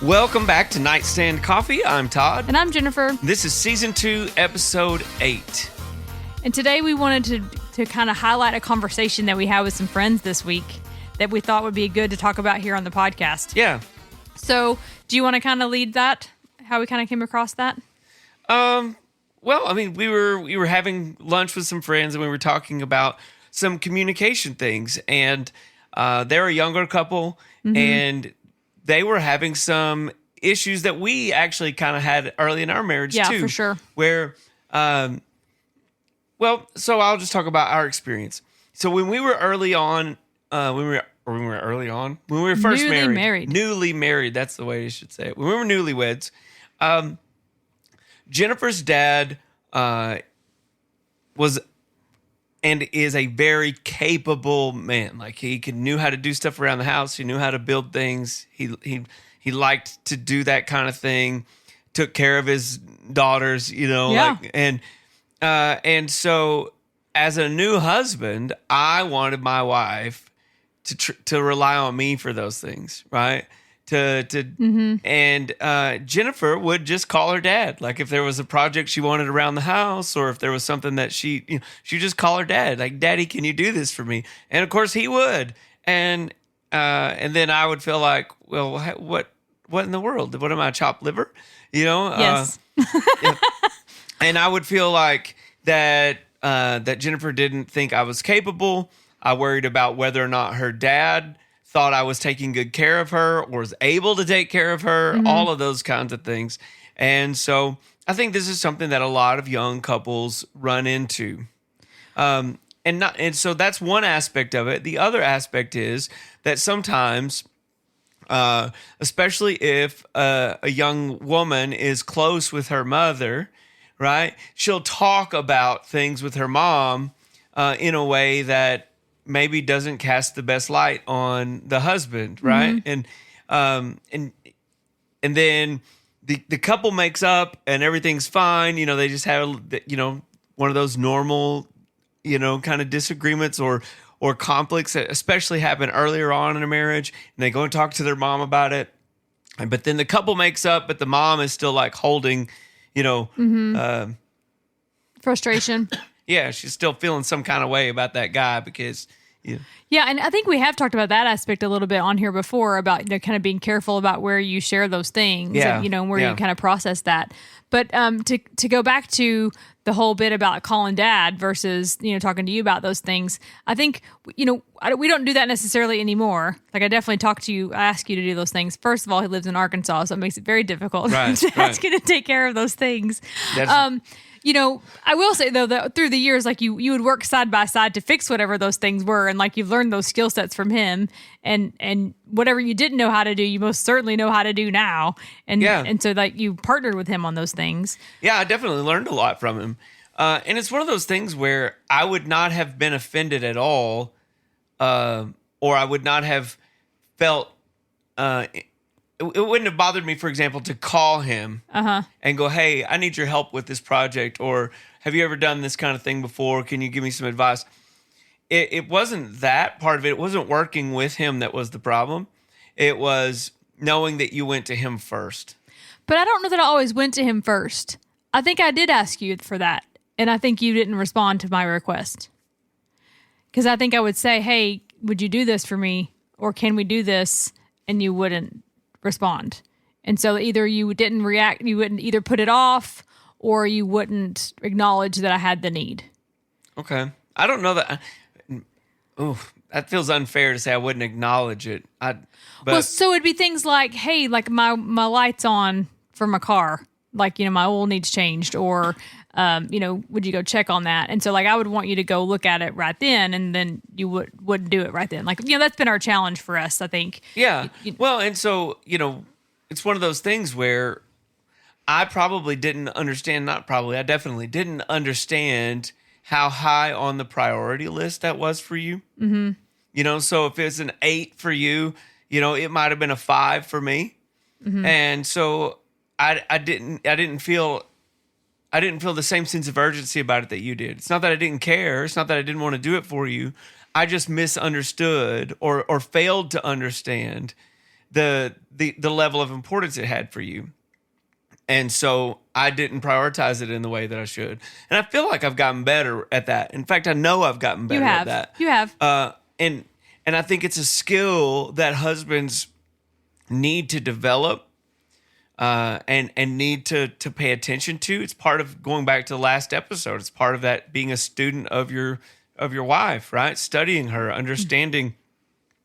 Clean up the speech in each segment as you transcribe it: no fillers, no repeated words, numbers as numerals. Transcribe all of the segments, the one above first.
Welcome back to Nightstand Coffee. I'm Todd. And I'm Jennifer. This is Season 2, Episode 8. And today we wanted to kind of highlight a conversation that we had with some friends this week that we thought would be good to talk about here on the podcast. Yeah. So, do you want to kind of lead that? How we kind of came across that? Well, I mean, we were having lunch with some friends and we were talking about some communication things. And they're a younger couple, and they were having some issues that we actually kind of had early in our marriage, too. Yeah, for sure. Where, so I'll just talk about our experience. So when we were early on, when we were first newly married, that's the way you should say it. When we were newlyweds, Jennifer's dad was and is a very capable man. Like he knew how to do stuff around the house. He knew how to build things. He liked to do that kind of thing. Took care of his daughters, and so as a new husband, I wanted my wife to rely on me for those things, right? And Jennifer would just call her dad. Like if there was a project she wanted around the house, or if there was something that she'd just call her dad. Like, Daddy, can you do this for me? And of course he would. And then I would feel like, well, what in the world? What am I, chopped liver? Yes. And I would feel like that Jennifer didn't think I was capable. I worried about whether or not her dad thought I was taking good care of her or was able to take care of her, all of those kinds of things. And so I think this is something that a lot of young couples run into. And so that's one aspect of it. The other aspect is that sometimes, especially if a young woman is close with her mother, right, she'll talk about things with her mom in a way that maybe doesn't cast the best light on the husband, right? And then the couple makes up and everything's fine. They just have one of those normal kind of disagreements or conflicts that especially happen earlier on in a marriage, and they go and talk to their mom about it. But then the couple makes up, but the mom is still like holding, frustration. Yeah, she's still feeling some kind of way about that guy because. Yeah, and I think we have talked about that aspect a little bit on here before about kind of being careful about where you share those things, and where you kind of process that. But to go back to the whole bit about calling dad versus talking to you about those things, I think we don't do that necessarily anymore. Like I definitely ask you to do those things. First of all, he lives in Arkansas, so it makes it very difficult to ask you to take care of those things. I will say though that through the years, like you would work side by side to fix whatever those things were, and like you've learned those skill sets from him, and whatever you didn't know how to do, you most certainly know how to do now, and so like you partnered with him on those things. Yeah, I definitely learned a lot from him, and it's one of those things where I would not have been offended at all, or I would not have felt. It wouldn't have bothered me, for example, to call him and go, hey, I need your help with this project, or have you ever done this kind of thing before? Can you give me some advice? It wasn't that part of it. It wasn't working with him that was the problem. It was knowing that you went to him first. But I don't know that I always went to him first. I think I did ask you for that, and I think you didn't respond to my request. Because I think I would say, hey, would you do this for me? Or can we do this? And you wouldn't respond. And so either you didn't react, you wouldn't either put it off, or you wouldn't acknowledge that I had the need. Okay. I don't know that. That feels unfair to say I wouldn't acknowledge it. So it'd be things like, hey, like my light's on for my car. Like, my oil needs changed, or, would you go check on that? And so like, I would want you to go look at it right then, and then you wouldn't do it right then. Like, that's been our challenge for us, I think. Yeah. Well, and so, it's one of those things where I probably didn't understand, I definitely didn't understand how high on the priority list that was for you. Mm-hmm. So if it's an 8 for you, it might have been a 5 for me. Mm-hmm. And so I didn't feel the same sense of urgency about it that you did. It's not that I didn't care. It's not that I didn't want to do it for you. I just misunderstood or failed to understand the level of importance it had for you. And so I didn't prioritize it in the way that I should. And I feel like I've gotten better at that. In fact, I know I've gotten better at that. You have. And I think it's a skill that husbands need to develop and need to pay attention to. It's part of going back to the last episode. It's part of that being a student of your wife, right? Studying her, understanding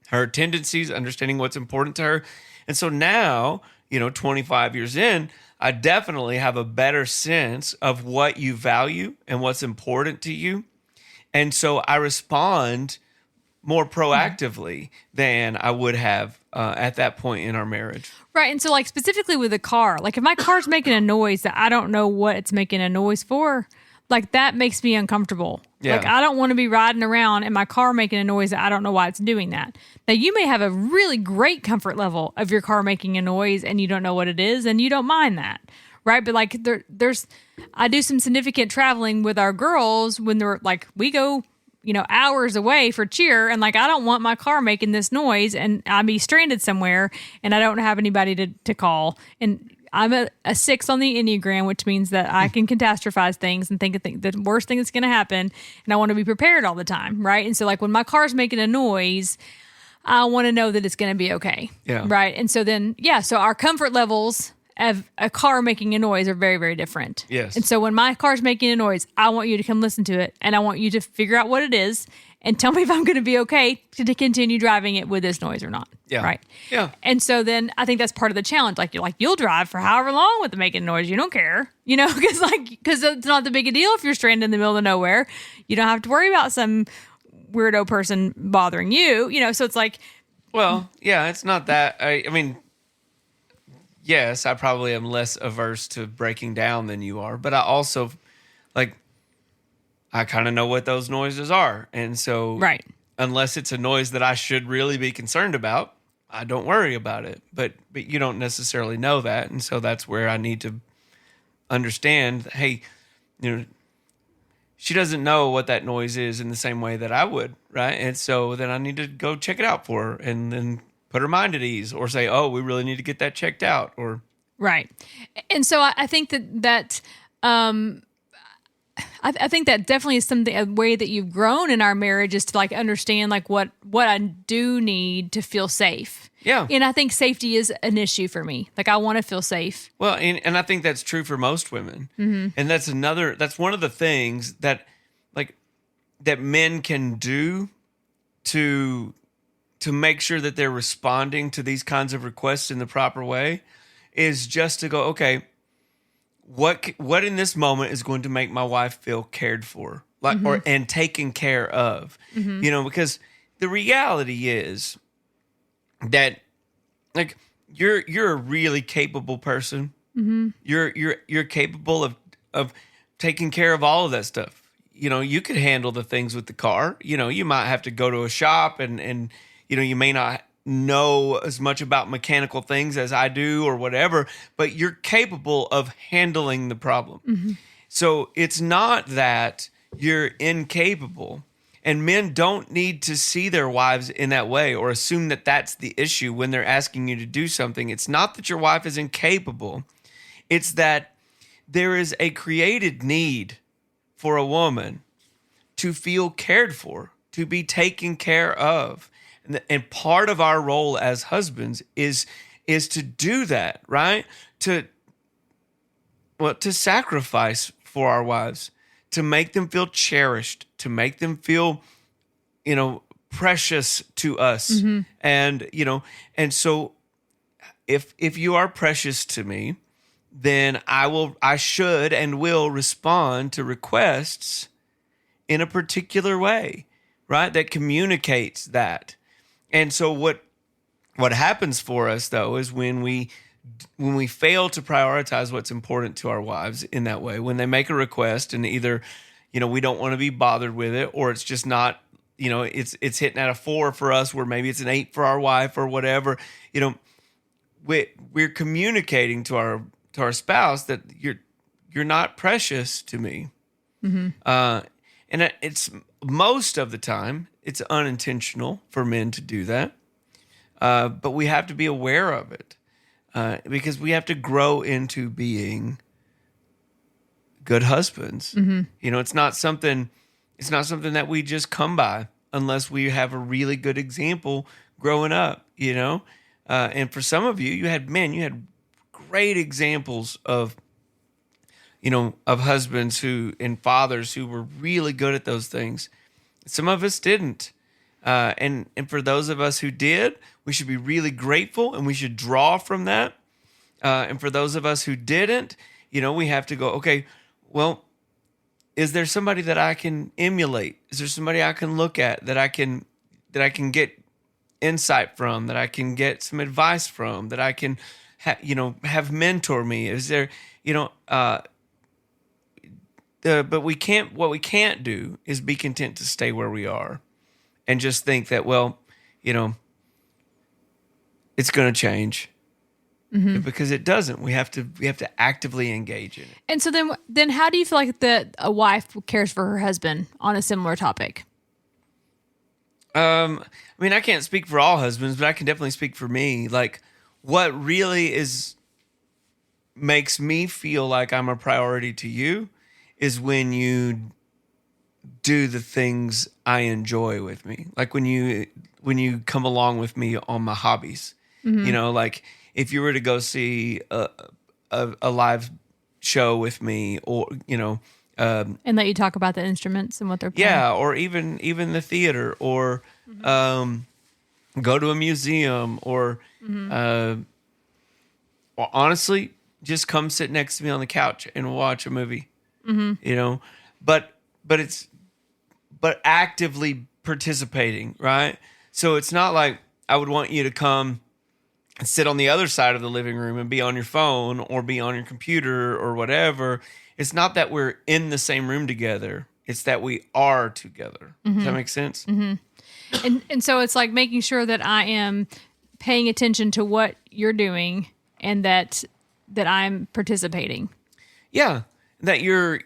her tendencies, understanding what's important to her. And so now, 25 years in, I definitely have a better sense of what you value and what's important to you. And so I respond more proactively than I would have at that point in our marriage. Right. And so like specifically with a car, like if my car's making a noise that I don't know what it's making a noise for, like that makes me uncomfortable. Yeah. Like I don't want to be riding around in my car making a noise that I don't know why it's doing that. Now you may have a really great comfort level of your car making a noise and you don't know what it is and you don't mind that. Right. But like I do some significant traveling with our girls when they're like, we go, hours away for cheer. And like, I don't want my car making this noise and I'll be stranded somewhere and I don't have anybody to call. And I'm a 6 on the Enneagram, which means that I can catastrophize things and think the worst thing that's going to happen. And I want to be prepared all the time. Right. And so like when my car's making a noise, I want to know that it's going to be okay. Yeah. Right. And so then, so our comfort levels of a car making a noise are very, very different. Yes. And so when my car's making a noise, I want you to come listen to it and I want you to figure out what it is and tell me if I'm going to be okay to continue driving it with this noise or not. Yeah. Right. Yeah. And so then I think that's part of the challenge. Like you'll drive for however long with the making noise. You don't care, because it's not the big a deal if you're stranded in the middle of nowhere. You don't have to worry about some weirdo person bothering you, so it's like. Well, yeah, it's not that. I mean, yes, I probably am less averse to breaking down than you are, but I also I kind of know what those noises are. And so right. Unless it's a noise that I should really be concerned about, I don't worry about it. But you don't necessarily know that. And so that's where I need to understand, hey, she doesn't know what that noise is in the same way that I would, right? And so then I need to go check it out for her and then put her mind at ease or say, oh, we really need to get that checked out. Or right. And so I think that I think that definitely is a way that you've grown in our marriage is to like understand like what I do need to feel safe. Yeah. And I think safety is an issue for me. Like I want to feel safe. Well, and I think that's true for most women. Mm-hmm. And that's one of the things that men can do to make sure that they're responding to these kinds of requests in the proper way is just to go, okay, what in this moment is going to make my wife feel cared for, and taken care of, because the reality is that like you're a really capable person. Mm-hmm. You're capable of taking care of all of that stuff. You could handle the things with the car. You might have to go to a shop and you may not know as much about mechanical things as I do or whatever, but you're capable of handling the problem. Mm-hmm. So it's not that you're incapable, and men don't need to see their wives in that way or assume that that's the issue when they're asking you to do something. It's not that your wife is incapable. It's that there is a created need for a woman to feel cared for, to be taken care of. And part of our role as husbands is to do that, right? To sacrifice for our wives, to make them feel cherished, to make them feel, precious to us. Mm-hmm. And so if you are precious to me, then I should and will respond to requests in a particular way, right? That communicates that. And so what happens for us though is when we fail to prioritize what's important to our wives in that way, when they make a request and either, we don't want to be bothered with it, or it's just not, it's hitting at a 4 for us, where maybe it's an 8 for our wife or whatever, we're communicating to our spouse that you're not precious to me. Mm-hmm. And it's most of the time, it's unintentional for men to do that. But we have to be aware of it because we have to grow into being good husbands. It's not something that we just come by unless we have a really good example growing up, and for some of you, you had great examples of husbands and fathers who were really good at those things. Some of us didn't. And for those of us who did, we should be really grateful and we should draw from that. And for those of us who didn't, we have to go, okay, well, is there somebody that I can emulate? Is there somebody I can look at that I can get insight from, that I can get some advice from, that I can have mentor me? Is there, but what we can't do is be content to stay where we are and just think that, well, it's going to change. Because it doesn't. We have to actively engage in it. And so then how do you feel like a wife cares for her husband on a similar topic? I mean, I can't speak for all husbands, but I can definitely speak for me. Like, what really makes me feel like I'm a priority to you is when you do the things I enjoy with me. Like when you come along with me on my hobbies. Like if you were to go see a live show with me, or and let you talk about the instruments and what they're playing. Yeah, or even the theater, or go to a museum, or honestly, just come sit next to me on the couch and watch a movie. But actively participating, right? So it's not like I would want you to come and sit on the other side of the living room and be on your phone or be on your computer or whatever. It's not that we're in the same room together. It's that we are together. Does that make sense? And so it's like making sure that I am paying attention to what you're doing and that I'm participating. Yeah. That you're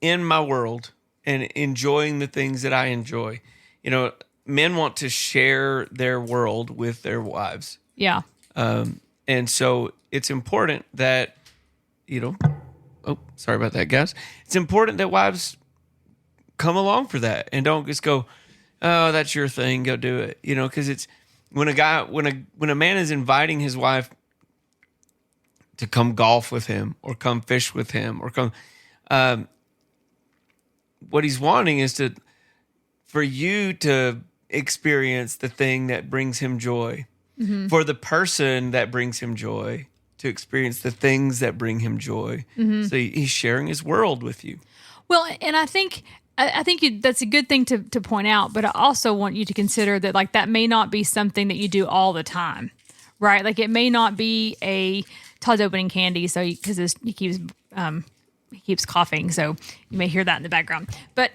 in my world and enjoying the things that I enjoy. Men want to share their world with their wives. Yeah. And so it's important that, oh, sorry about that, guys. It's important that wives come along for that and don't just go, oh, that's your thing, go do it. Because it's when a man is inviting his wife to come golf with him or come fish with him or come, what he's wanting is for you to experience the thing that brings him joy, for the person that brings him joy to experience the things that bring him joy. So he's sharing his world with you. Well, and I think that's a good thing to point out, but I also want you to consider that like that may not be something that you do all the time, right? Like it may not be Todd's opening candy, so because he keeps coughing, so you may hear that in the background. But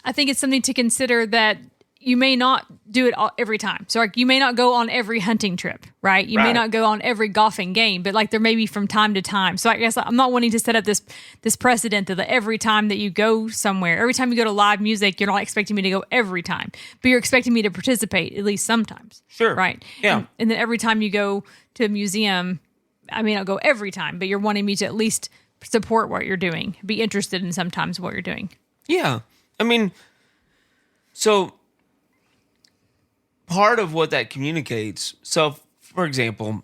I think it's something to consider that you may not do it every time. So like you may not go on every hunting trip, right? You may not go on every golfing game, but like there may be from time to time. So I guess I'm not wanting to set up this precedent that every time that you go somewhere, every time you go to live music, you're not expecting me to go every time, but you're expecting me to participate at least sometimes. Sure. Right. Yeah. And then every time you go to a museum, I may not go every time, but you're wanting me to at least support what you're doing, be interested in sometimes what you're doing. Yeah. I mean, so part of what that communicates, so for example,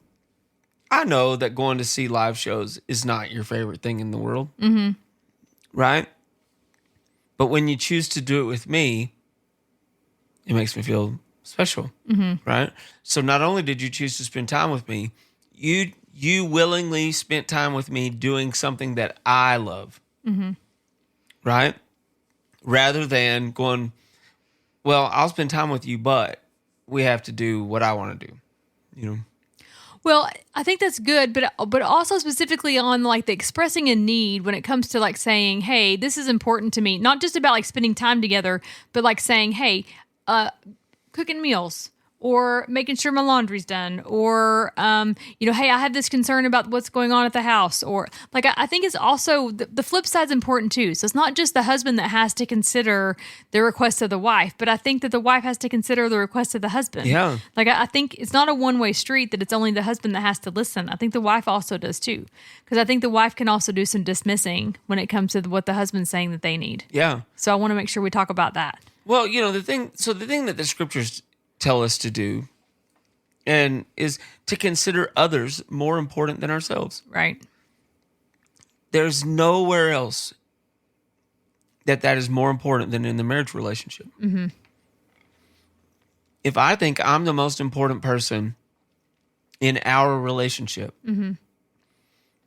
I know that going to see live shows is not your favorite thing in the world, right? But when you choose to do it with me, it makes me feel special, right? So not only did you choose to spend time with me, you willingly spent time with me doing something that I love, right? Rather than going, well, I'll spend time with you, but we have to do what I want to do, Well, I think that's good, but also specifically on like the expressing a need when it comes to like saying, hey, this is important to me. Not just about like spending time together, but like saying, hey, cooking meals or making sure my laundry's done, or hey, I have this concern about what's going on at the house, or like I think it's also the flip side's important too. So it's not just the husband that has to consider the request of the wife, but I think that the wife has to consider the request of the husband. Yeah, like I think it's not a one-way street that it's only the husband that has to listen. I think the wife also does too, because I think the wife can also do some dismissing when it comes to what the husband's saying that they need. Yeah. So I want to make sure we talk about that. Well, the thing that the scriptures tell us to do and is to consider others more important than ourselves. Right. There's nowhere else that is more important than in the marriage relationship. Mm-hmm. If I think I'm the most important person in our relationship, mm-hmm.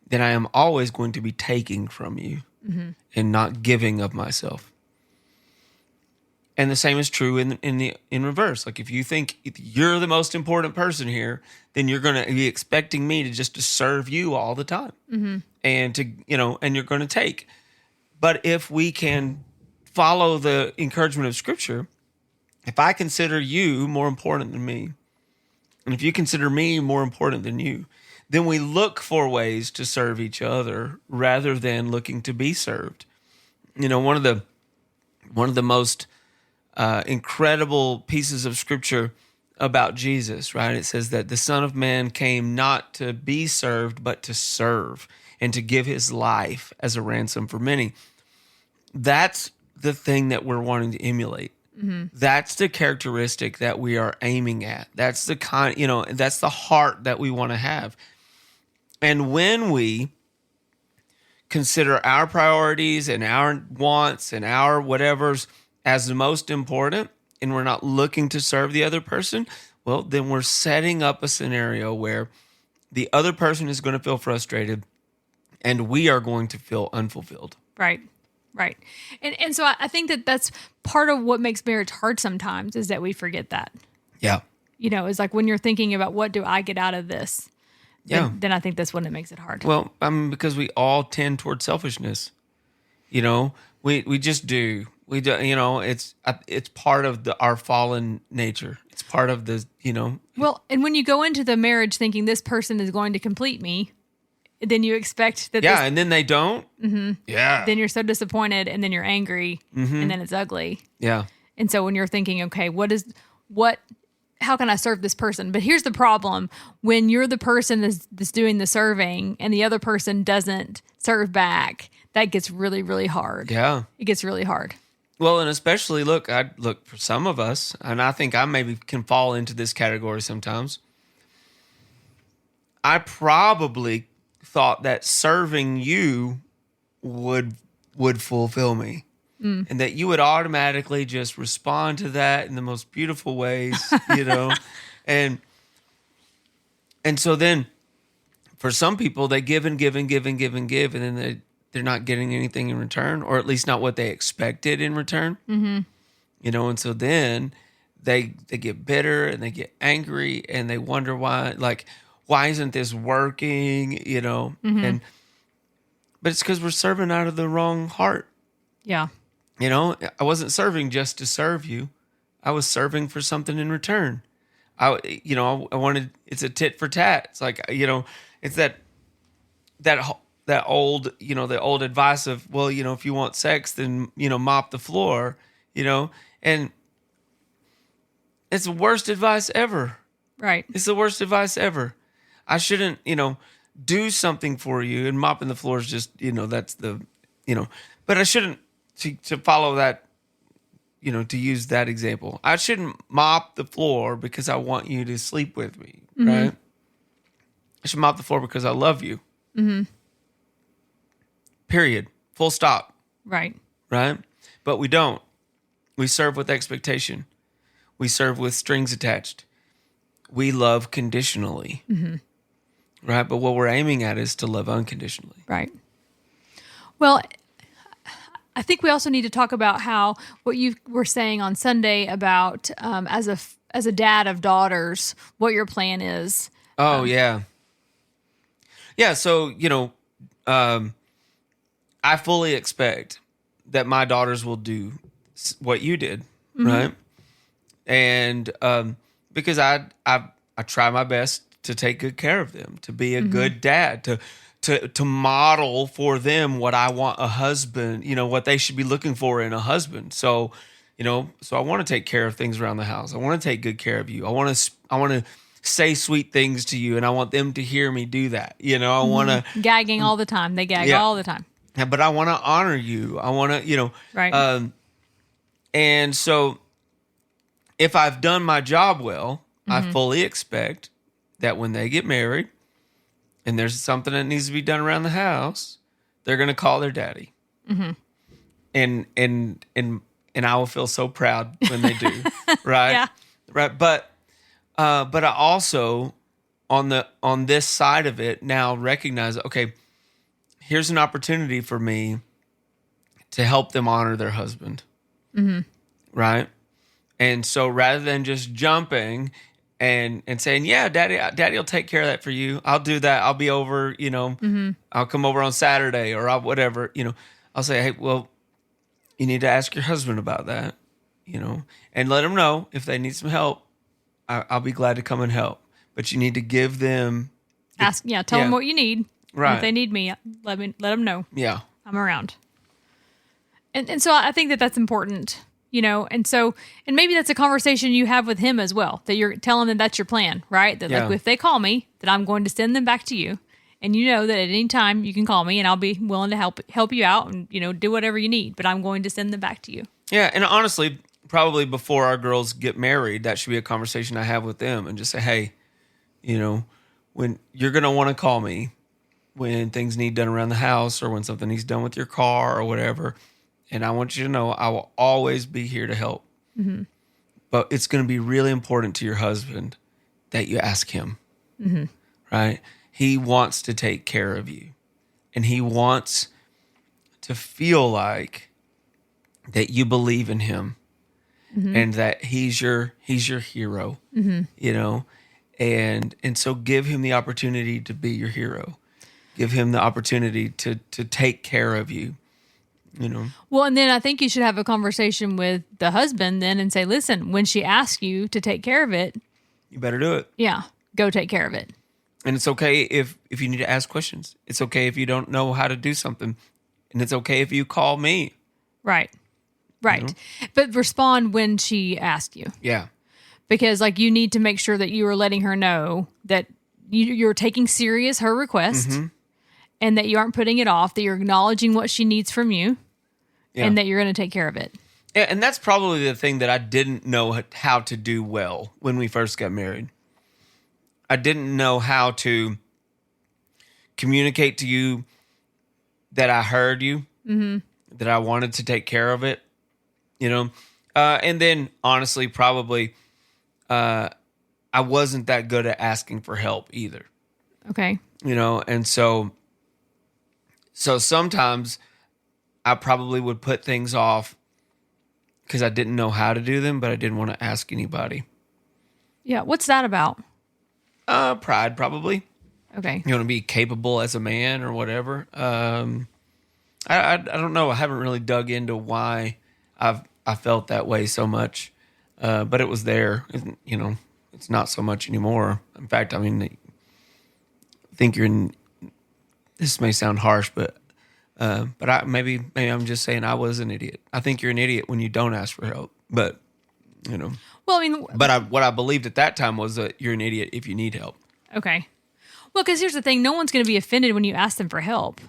then I am always going to be taking from you mm-hmm. and not giving of myself. And the same is true in reverse. Like if you think you're the most important person here, then you're going to be expecting me to serve you all the time, mm-hmm. and and you're going to take. But if we can follow the encouragement of Scripture, if I consider you more important than me, and if you consider me more important than you, then we look for ways to serve each other rather than looking to be served. One of the most incredible pieces of Scripture about Jesus, right? It says that the Son of Man came not to be served, but to serve and to give his life as a ransom for many. That's the thing that we're wanting to emulate. Mm-hmm. That's the characteristic that we are aiming at. That's the that's the heart that we want to have. And when we consider our priorities and our wants and our whatevers as the most important, and we're not looking to serve the other person, well, then we're setting up a scenario where the other person is going to feel frustrated and we are going to feel unfulfilled. Right. And so I think that's part of what makes marriage hard sometimes, is that we forget that. Yeah. It's like when you're thinking about what do I get out of this, then I think that's when it makes it hard. Well, because we all tend toward selfishness. We just do. We do, it's part of our fallen nature. It's part of the, Well, and when you go into the marriage thinking this person is going to complete me, then you expect that. Yeah, and then they don't. Mm-hmm. Yeah. Then you're so disappointed, and then you're angry, mm-hmm. and then it's ugly. Yeah. And so when you're thinking, okay, how can I serve this person? But here's the problem: when you're the person that's doing the serving, and the other person doesn't serve back, that gets really, really hard. Yeah. It gets really hard. Well, and especially, look for some of us, and I think I maybe can fall into this category sometimes. I probably thought that serving you would fulfill me, and that you would automatically just respond to that in the most beautiful ways, and so then for some people they give and give and give and give and give, and then they're not getting anything in return, or at least not what they expected in return. Mm-hmm. And so then they get bitter and they get angry and they wonder why isn't this working? Mm-hmm. But it's because we're serving out of the wrong heart. Yeah. I wasn't serving just to serve you. I was serving for something in return. I wanted, it's a tit for tat. It's like, it's that old, the old advice of, well, if you want sex, then, mop the floor, and it's the worst advice ever. Right. It's the worst advice ever. I shouldn't, do something for you, and mopping the floor is just, that's the, but I shouldn't, to follow that, to use that example, I shouldn't mop the floor because I want you to sleep with me, mm-hmm. right? I should mop the floor because I love you. Mm-hmm. Period. Full stop. Right. Right? But we don't. We serve with expectation. We serve with strings attached. We love conditionally. Mm-hmm. Right? But what we're aiming at is to love unconditionally. Right. Well, I think we also need to talk about how what you were saying on Sunday about as a dad of daughters, what your plan is. Oh, yeah. Yeah, so, I fully expect that my daughters will do what you did, mm-hmm. right? And because I try my best to take good care of them, to be a good dad, to model for them what I want a husband, what they should be looking for in a husband. So, so I want to take care of things around the house. I want to take good care of you. I want to say sweet things to you, and I want them to hear me do that. I want to gagging all the time. They gag all the time. Yeah, but I want to honor you. I want to, right. And so if I've done my job well, I fully expect that when they get married and there's something that needs to be done around the house, they're going to call their daddy. And I will feel so proud when they do. Right. Yeah. Right. But I also on this side of it now recognize, okay, here's an opportunity for me to help them honor their husband. Right. And so rather than just jumping and saying, yeah, daddy will take care of that for you. I'll do that. I'll be over, I'll come over on Saturday or whatever, I'll say, hey, well, you need to ask your husband about that, and let them know if they need some help. I'll be glad to come and help, but you need to give them tell them what you need. Right. And if they need me, let them know. Yeah. I'm around. And so I think that's important. And maybe that's a conversation you have with him as well, that you're telling them that's your plan, right? That like if they call me, that I'm going to send them back to you. And that at any time you can call me and I'll be willing to help you out and, do whatever you need, but I'm going to send them back to you. Yeah. And honestly, probably before our girls get married, that should be a conversation I have with them and just say, hey, when you're going to want to call me when things need done around the house or when something needs done with your car or whatever. And I want you to know I will always be here to help. But it's going to be really important to your husband that you ask him, right? He wants to take care of you. And he wants to feel like that you believe in him and that he's your hero, and so give him the opportunity to be your hero. Give him the opportunity to take care of you. Well, and then I think you should have a conversation with the husband then and say, listen, when she asks you to take care of it, you better do it. Yeah. Go take care of it. And it's okay if you need to ask questions. It's okay if you don't know how to do something. And it's okay if you call me. Right. But respond when she asks you. Yeah. Because you need to make sure that you are letting her know that you're taking serious her request and that you aren't putting it off, that you're acknowledging what she needs from you. Yeah. And that you're going to take care of it. Yeah, and that's probably the thing that I didn't know how to do well when we first got married. I didn't know how to communicate to you that I heard you, that I wanted to take care of it, and then honestly, probably I wasn't that good at asking for help either. Okay. And so sometimes I probably would put things off because I didn't know how to do them, but I didn't want to ask anybody. Yeah. What's that about? Pride, probably. Okay. You want to be capable as a man or whatever. I don't know. I haven't really dug into why I felt that way so much, but it was there. It's not so much anymore. In fact, I think you're in. This may sound harsh, but maybe I'm just saying I was an idiot. I think you're an idiot when you don't ask for help. But Well, but what I believed at that time was that you're an idiot if you need help. Okay. Well, because here's the thing: no one's going to be offended when you ask them for help.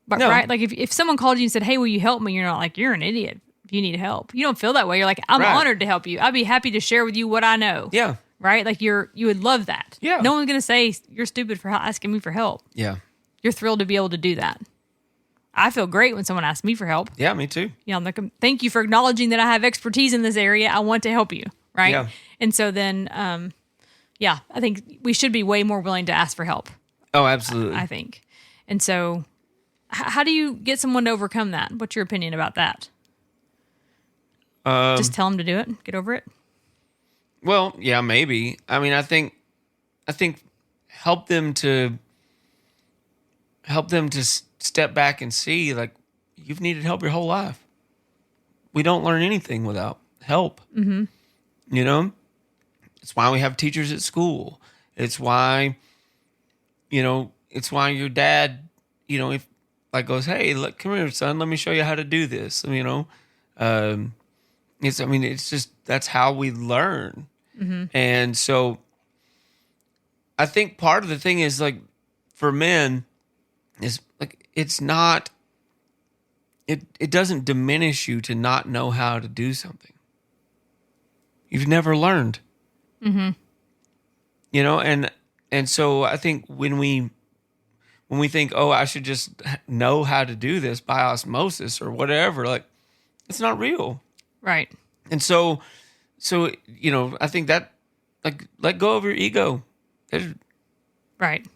But no. Right? Like if someone called you and said, "Hey, will you help me?" You're not like, "You're an idiot if you need help." You don't feel that way. You're like, "I'm honored to help you. I'd be happy to share with you what I know." Yeah. Right? Like you would love that. Yeah. No one's going to say you're stupid for asking me for help. Yeah. You're thrilled to be able to do that. I feel great when someone asks me for help. Yeah, me too. I'm like, thank you for acknowledging that I have expertise in this area. I want to help you. Right. Yeah. And so then, I think we should be way more willing to ask for help. Oh, absolutely. I think. And so how do you get someone to overcome that? What's your opinion about that? Just tell them to do it. Get over it. Well, yeah, maybe. I think help them to step back and see, like, you've needed help your whole life. We don't learn anything without help. It's why we have teachers at school. It's why, it's why your dad, if like goes, hey, look, come here, son, let me show you how to do this. It's just, that's how we learn. Mm-hmm. And so I think part of the thing is like for men is like, it's not, it doesn't diminish you to not know how to do something. You've never learned. Mm-hmm. And so I think when we think, oh, I should just know how to do this by osmosis or whatever, like it's not real. Right. And so, I think that like let go of your ego. Right.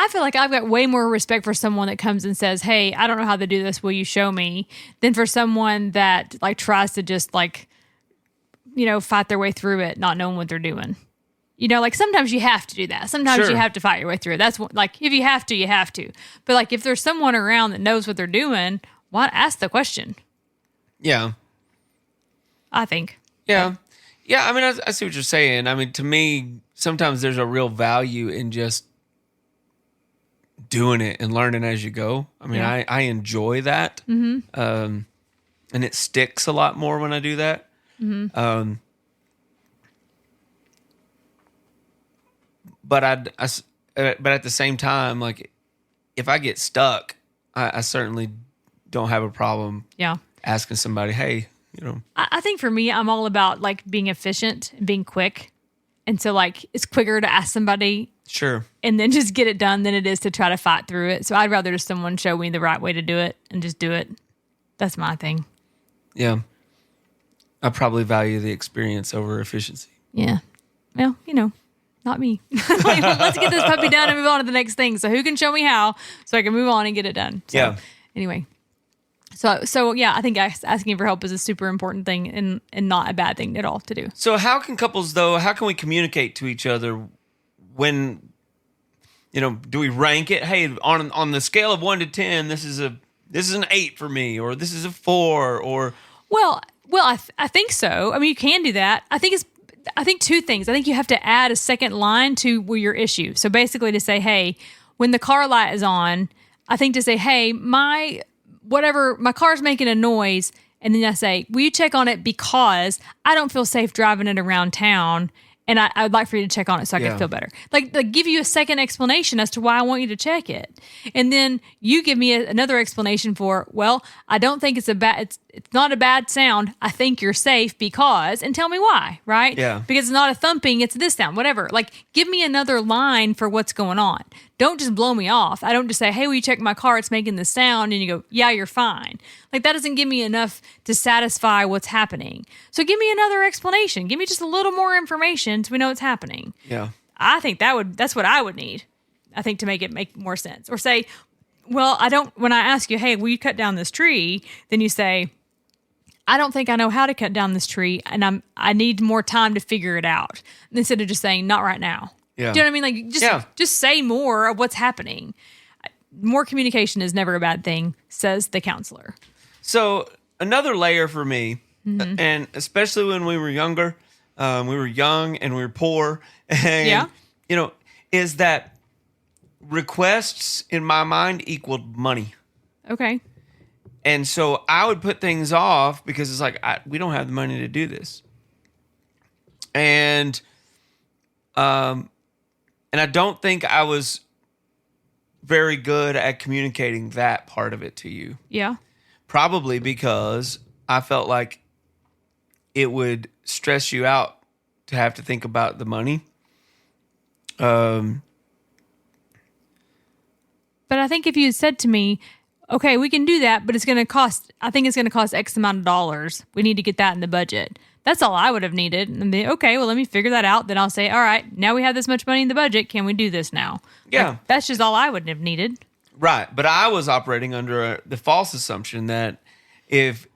I feel like I've got way more respect for someone that comes and says, hey, I don't know how to do this. Will you show me? Than for someone that like tries to just like, fight their way through it, not knowing what they're doing. Like sometimes you have to do that. Sometimes you have to fight your way through it. That's what, like, if you have to, you have to. But like, if there's someone around that knows what they're doing, why ask the question? Yeah. I think. Yeah. Yeah. I mean, I see what you're saying. I mean, to me, sometimes there's a real value in just doing it and learning as you go. I mean, I enjoy that. Mm-hmm. And it sticks a lot more when I do that. Mm-hmm. But at the same time, like if I get stuck, I certainly don't have a problem. Yeah. Asking somebody, hey, I think for me, I'm all about like being efficient and being quick. And so like it's quicker to ask somebody. Sure. And then just get it done than it is to try to fight through it. So I'd rather just someone show me the right way to do it and just do it. That's my thing. Yeah. I probably value the experience over efficiency. Yeah. Well, not me. Like, let's get this puppy done and move on to the next thing. So who can show me how so I can move on and get it done? So, yeah. Anyway. So yeah, I think asking for help is a super important thing and not a bad thing at all to do. So how can we communicate to each other when, do we rank it? Hey, on the scale of 1 to 10, this is an 8 for me, or this is a 4, or. Well, I think so. I mean, you can do that. I think two things. I think you have to add a second line to your issue. So basically to say, hey, when the car light is on, I think to say, hey, my car's making a noise. And then I say, will you check on it because I don't feel safe driving it around town. And I'd like for you to check on it so I can feel better. Like give you a second explanation as to why I want you to check it. And then you give me another explanation for, well, I don't think it's not a bad sound. I think you're safe because, and tell me why, right? Yeah. Because it's not a thumping, it's this sound, whatever. Like give me another line for what's going on. Don't just blow me off. I don't just say, hey, will you check my car? It's making this sound. And you go, yeah, you're fine. Like that doesn't give me enough to satisfy what's happening. So give me another explanation. Give me just a little more information so we know what's happening. Yeah. I think that's what I would need. I think to make it make more sense. Or say, well, when I ask you, hey, will you cut down this tree? Then you say, I don't think I know how to cut down this tree and I need more time to figure it out. Instead of just saying, not right now. Yeah. Do you know what I mean? Like just say more of what's happening. More communication is never a bad thing, says the counselor. So another layer for me, and especially when we were younger, we were young and we were poor, and is that requests in my mind equaled money. Okay. And so I would put things off because it's like we don't have the money to do this, and I don't think I was very good at communicating that part of it to you. Yeah. Probably because I felt like it would stress you out to have to think about the money. But I think if you said to me, okay, we can do that, but it's going to cost X amount of dollars. We need to get that in the budget. That's all I would have needed. And then, okay, well, let me figure that out. Then I'll say, all right, now we have this much money in the budget. Can we do this now? Yeah. Like, that's just all I would have needed. Right. But I was operating under the false assumption that if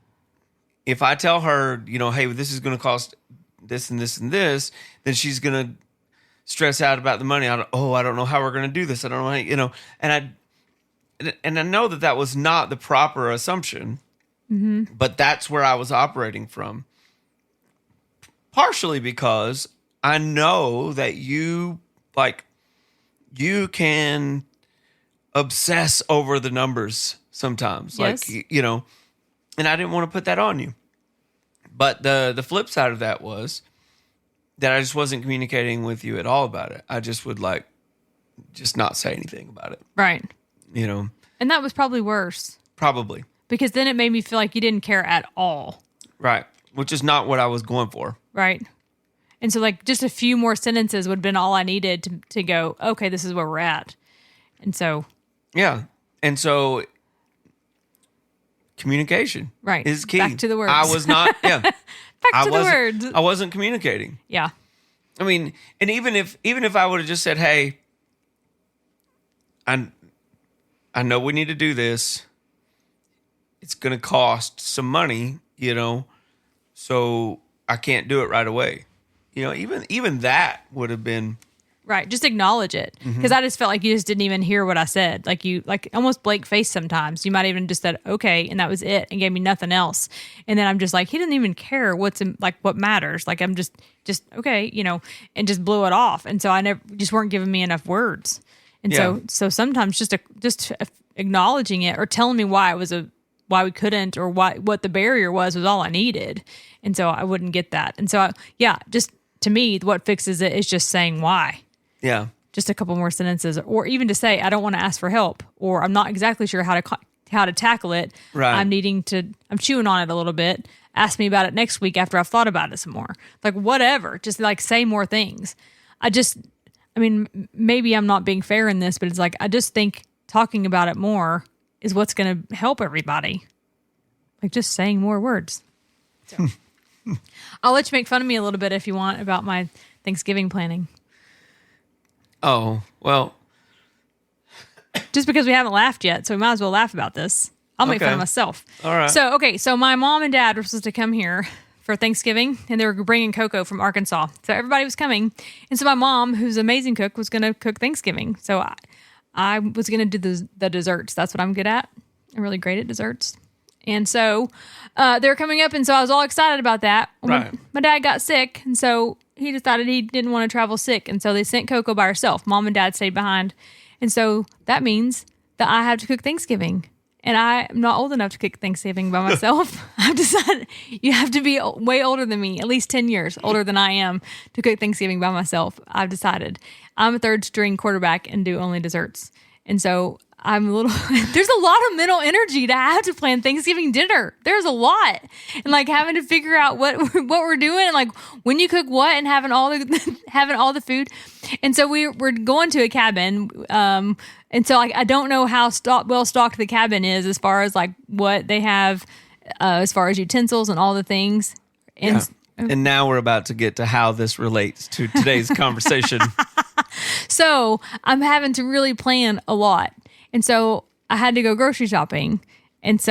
I tell her, hey, this is going to cost this and this and this, then she's going to stress out about the money. I don't know how we're going to do this. I don't know how, and I know that was not the proper assumption, but that's where I was operating from. Partially because I know that you can obsess over the numbers sometimes. Yes. Like, and I didn't want to put that on you. But the flip side of that was that I just wasn't communicating with you at all about it. I just would just not say anything about it. Right. And that was probably worse. Probably. Because then it made me feel like you didn't care at all. Right. Which is not what I was going for. Right. And so just a few more sentences would have been all I needed to go, okay, this is where we're at. And so. Yeah. And so communication is key. Back to the words. I was not, Back to the words. I wasn't communicating. Yeah. I mean, and even if I would have just said, hey, I know we need to do this. It's going to cost some money, so I can't do it right away. Even that would have been right. Just acknowledge it, because I just felt like you just didn't even hear what I said. Like you, almost blank face sometimes. You might even just said okay, and that was it, and gave me nothing else. And then I'm just like, he didn't even care what matters. Like I'm just okay, and just blew it off. And so I never just weren't giving me enough words. And so sometimes just acknowledging it or telling me why we couldn't, or what the barrier was all I needed. And so I wouldn't get that. And so just to me, what fixes it is just saying why. Yeah. Just a couple more sentences, or even to say, I don't want to ask for help, or I'm not exactly sure how to tackle it. Right. I'm chewing on it a little bit. Ask me about it next week after I've thought about it some more. Like whatever, just say more things. Maybe I'm not being fair in this, but it's like, I just think talking about it more is what's going to help everybody. Like just saying more words. So. I'll let you make fun of me a little bit if you want about my Thanksgiving planning. Oh, well. Just because we haven't laughed yet, so we might as well laugh about this. I'll make fun of myself. All right. So my mom and dad were supposed to come here for Thanksgiving, and they were bringing cocoa from Arkansas. So everybody was coming. And so my mom, who's an amazing cook, was going to cook Thanksgiving. So I was going to do the desserts. That's what I'm good at. I'm really great at desserts. And so they were coming up, and so I was all excited about that. Right. My dad got sick, and so he decided he didn't want to travel sick. And so they sent Coco by herself. Mom and dad stayed behind. And so that means that I have to cook Thanksgiving. And I'm not old enough to cook Thanksgiving by myself. I've decided you have to be way older than me, at least 10 years older than I am, to cook Thanksgiving by myself. I've decided. I'm a third string quarterback and do only desserts. And so there's a lot of mental energy to have to plan Thanksgiving dinner. There's a lot. And having to figure out what we're doing, and when you cook what, and having all the food. And so we're going to a cabin. And so I don't know how well stocked the cabin is as far as what they have as far as utensils and all the things. And And now we're about to get to how this relates to today's conversation. So I'm having to really plan a lot. And so I had to go grocery shopping. And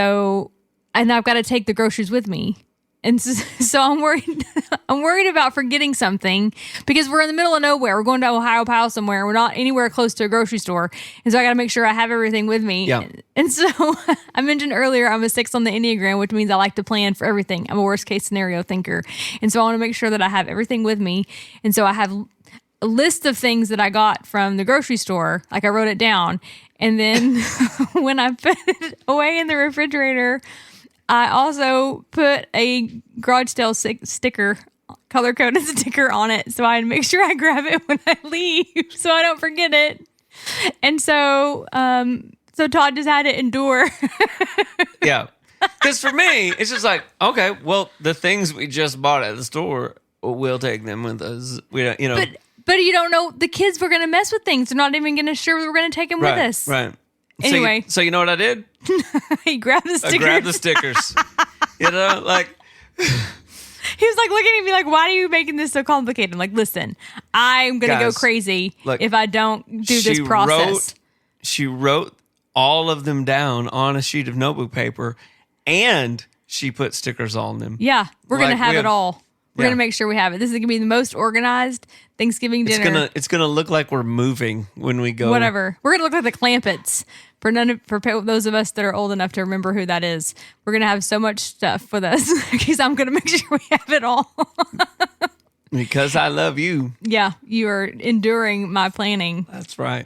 I've got to take the groceries with me. And so I'm worried about forgetting something, because we're in the middle of nowhere. We're going to Ohio somewhere. We're not anywhere close to a grocery store. And so I got to make sure I have everything with me. Yeah. And so I mentioned earlier, I'm a 6 on the Enneagram, which means I like to plan for everything. I'm a worst case scenario thinker. And so I want to make sure that I have everything with me. And so I have a list of things that I got from the grocery store. I wrote it down. And then when I put it away in the refrigerator, I also put a garage sale sticker, color-coded sticker on it, so I make sure I grab it when I leave, so I don't forget it. And so Todd just had to endure. Yeah, because for me, it's just okay, well, the things we just bought at the store, we'll take them with us. We don't, But you don't know, the kids were going to mess with things. They're not even going to sure we're going to take them with us. Right. Anyway. So you know what I did? He grabbed the stickers. I grabbed the stickers. He was looking at me why are you making this so complicated? I'm like, listen, I'm going to go crazy if I don't do this process. She wrote all of them down on a sheet of notebook paper, and she put stickers on them. Yeah, we're going to have it all. We're going to make sure we have it. This is going to be the most organized Thanksgiving dinner. It's going to look like we're moving when we go. Whatever. We're going to look like the Clampetts. For those of us that are old enough to remember who that is, we're going to have so much stuff with us because I'm going to make sure we have it all. Because I love you. Yeah, you are enduring my planning. That's right.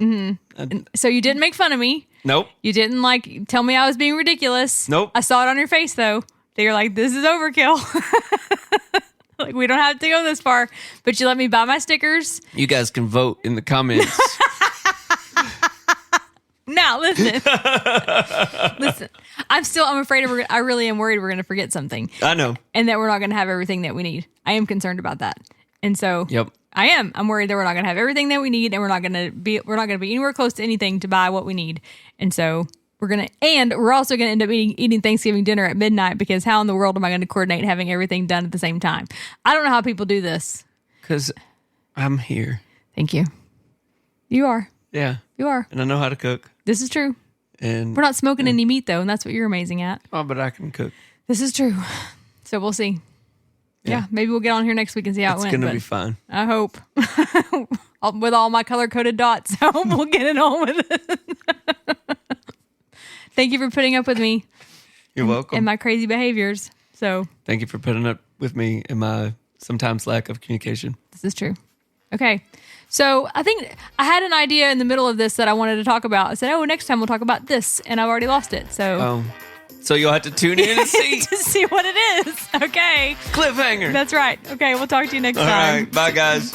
So you didn't make fun of me. Nope. You didn't like tell me I was being ridiculous. Nope. I saw it on your face though. That you're like, this is overkill. Like, we don't have to go this far. But you let me buy my stickers. You guys can vote in the comments. Now, listen. Listen. I'm afraid I really am worried we're going to forget something. I know. And that we're not going to have everything that we need. I am concerned about that. And so Yep. I'm worried that we're not going to have everything that we need, and we're not going to be anywhere close to anything to buy what we need. And so we're also going to end up eating Thanksgiving dinner at midnight, because how in the world am I going to coordinate having everything done at the same time? I don't know how people do this. Because I'm here. Thank you. You are. Yeah. You are. And I know how to cook. This is true. And we're not smoking any meat though, and that's what you're amazing at. Oh, but I can cook. This is true. So we'll see. Yeah, maybe we'll get on here next week and see how it went. It's going to be fun. I hope. With all my color-coded dots, I hope we'll get it on with it. Thank you for putting up with me. You're welcome. And my crazy behaviors. So thank you for putting up with me and my sometimes lack of communication. This is true. Okay. So I think I had an idea in the middle of this that I wanted to talk about. I said, next time we'll talk about this. And I've already lost it. So So you'll have to tune in and see. to see what it is. Okay. Cliffhanger. That's right. Okay. We'll talk to you next time. All right. Bye, guys.